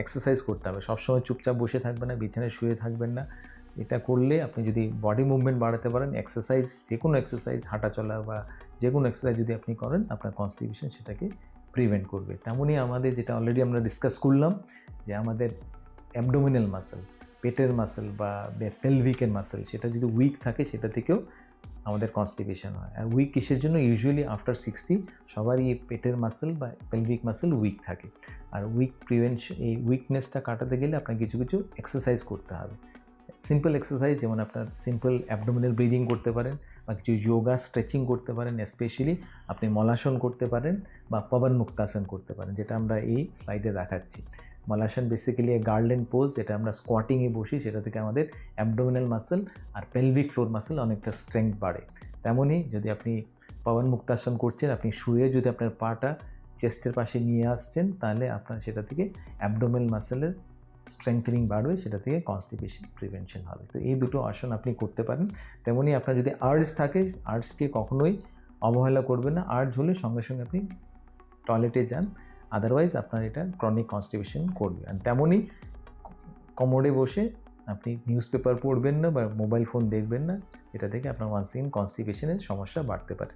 Exercise করতে হবে, সবসময় চুপচাপ বসে থাকবেন না, বিছানায় শুয়ে থাকবেন না। এটা করলে আপনি যদি বডি মুভমেন্ট বাড়াতে পারেন, এক্সারসাইজ, যে কোনো এক্সারসাইজ, হাঁটা চলা বা যে কোনো এক্সারসাইজ যদি আপনি করেন, আপনার কনস্টিপেশন সেটাকে প্রিভেন্ট করবে। তেমনই আমাদের যেটা অলরেডি আমরা ডিসকাস করলাম, যে আমাদের অ্যাবডোমিনাল মাসল, পেটের মাসল বা পেলভিকের মাসল, সেটা যদি উইক থাকে সেটা থেকেও আমাদের কনস্টিপেশন হয়। আর উইক কিসের জন্য? ইউজুয়ালি আফটার 60 সবারই এই পেটের মাসল বা পেলভিক মাসল উইক থাকে। আর এই উইকনেসটা কাটাতে গেলে আপনার কিছু কিছু এক্সারসাইজ করতে হবে। সিম্পল এক্সারসাইজ, যেমন আপনার সিম্পল অ্যাবডোমিনাল ব্রিদিং করতে পারেন, বা কিছু যোগা স্ট্রেচিং করতে পারেন, স্পেশালি আপনি মলাসন করতে পারেন বা পবন মুক্তাসন করতে পারেন, যেটা আমরা এই স্লাইডে দেখাচ্ছি। মলাসন বেসিক্যালি গার্ডেন পোজ, যেটা আমরা স্কোয়াটিংয়ে বসি, সেটা থেকে আমাদের অ্যাবডোমিনাল মাসল আর পেলভিক ফ্লোর মাসল অনেকটা স্ট্রেংথ বাড়ে। তেমনই যদি আপনি পবন মুক্তাসন করছেন, আপনি শুয়ে যদি আপনার পাটা চেস্টের পাশে নিয়ে আসছেন, তাহলে আপনার সেটা থেকে অ্যাবডোমিনাল মাসেলের স্ট্রেংথেনিং বাড়বে, সেটা থেকে কনস্টিপেশন প্রিভেনশন হবে। তো এই দুটো আসন আপনি করতে পারেন। তেমনই আপনার যদি আর্জ থাকে, আর্জকে কখনোই অবহেলা করবেন না। আর্জ হলে সঙ্গে সঙ্গে আপনি টয়লেটে যান, আদারওয়াইজ আপনার এটা ক্রনিক কনস্টিপেশন করবে। আর তেমনই কোমরে বসে আপনি নিউজ পেপার পড়বেন না বা মোবাইল ফোন দেখবেন না, এটা থেকে আপনার ওয়ান্স এগেইন কনস্টিপেশনের সমস্যা বাড়তে পারে।